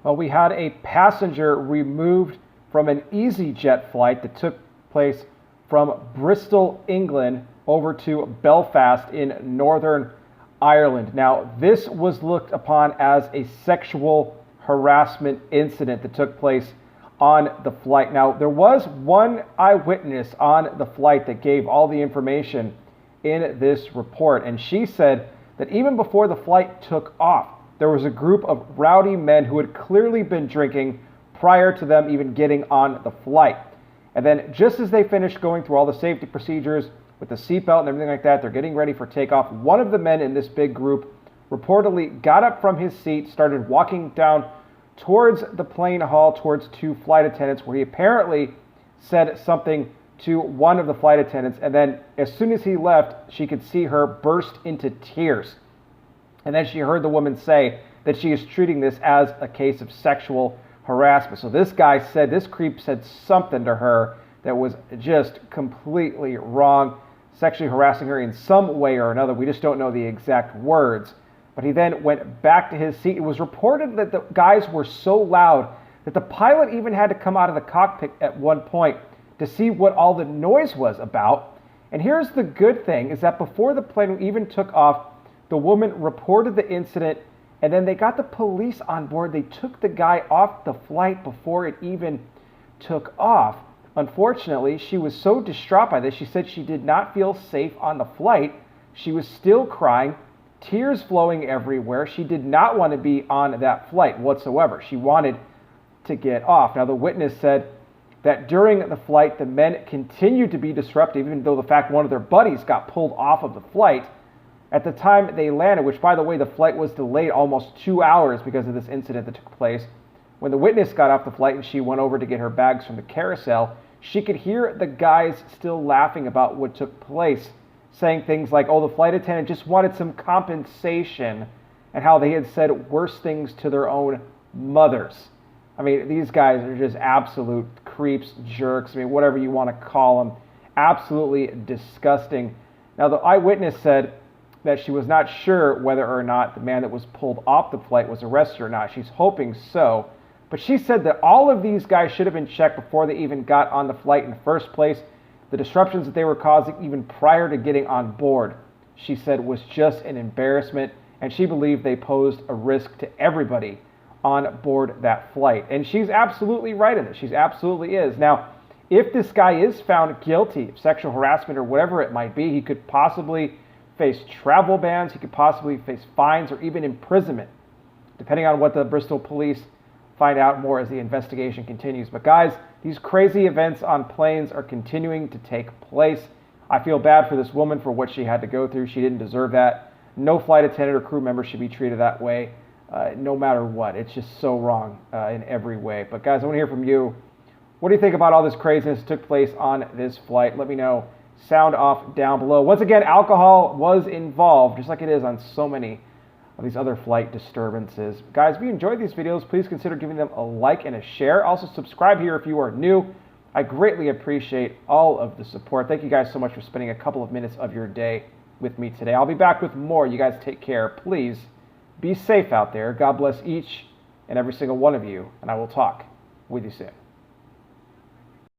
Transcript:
Well, we had a passenger removed from an EasyJet flight that took place from Bristol, England, over to Belfast in Northern Ireland. Now, this was looked upon as a sexual harassment incident that took place on the flight. Now, there was one eyewitness on the flight that gave all the information in this report, and she said that even before the flight took off, there was a group of rowdy men who had clearly been drinking prior to them even getting on the flight. And then just as they finished going through all the safety procedures with the seatbelt and everything like that, they're getting ready for takeoff. One of the men in this big group reportedly got up from his seat, started walking down towards the plane hall, towards two flight attendants, where he apparently said something to one of the flight attendants. And then as soon as he left, she could see her burst into tears. And then she heard the woman say that she is treating this as a case of sexual harassment. So this guy said, this creep said something to her that was just completely wrong, sexually harassing her in some way or another. We just don't know the exact words. But he then went back to his seat. It was reported that the guys were so loud that the pilot even had to come out of the cockpit at one point to see what all the noise was about. And here's the good thing, is that before the plane even took off, the woman reported the incident, and then they got the police on board. They took the guy off the flight before it even took off. Unfortunately, she was so distraught by this, she said she did not feel safe on the flight. She was still crying, tears flowing everywhere. She did not want to be on that flight whatsoever. She wanted to get off. Now, the witness said that during the flight, the men continued to be disruptive, even though the fact one of their buddies got pulled off of the flight. At the time they landed, which, by the way, the flight was delayed almost 2 hours because of this incident that took place. When the witness got off the flight and she went over to get her bags from the carousel, she could hear the guys still laughing about what took place, saying things like, oh, the flight attendant just wanted some compensation, and how they had said worse things to their own mothers. I mean, these guys are just absolute creeps, jerks, I mean, whatever you want to call them. Absolutely disgusting. Now, the eyewitness said that she was not sure whether or not the man that was pulled off the flight was arrested or not. She's hoping so. But she said that all of these guys should have been checked before they even got on the flight in the first place. The disruptions that they were causing even prior to getting on board, she said, was just an embarrassment, and she believed they posed a risk to everybody on board that flight. And she's absolutely right in this. She absolutely is. Now, if this guy is found guilty of sexual harassment or whatever it might be, he could possibly face travel bans, he could possibly face fines or even imprisonment, depending on what the Bristol police find out more as the investigation continues. But guys, these crazy events on planes are continuing to take place. I feel bad for this woman for what she had to go through. She didn't deserve that. No flight attendant or crew member should be treated that way, no matter what. It's just so wrong in every way. But guys, I want to hear from you. What do you think about all this craziness that took place on this flight? Let me know. Sound off down below. Once again, alcohol was involved, just like it is on so many of these other flight disturbances. Guys, if you enjoyed these videos, please consider giving them a like and a share. Also, subscribe here if you are new. I greatly appreciate all of the support. Thank you guys so much for spending a couple of minutes of your day with me today. I'll be back with more. You guys take care. Please be safe out there. God bless each and every single one of you, and I will talk with you soon.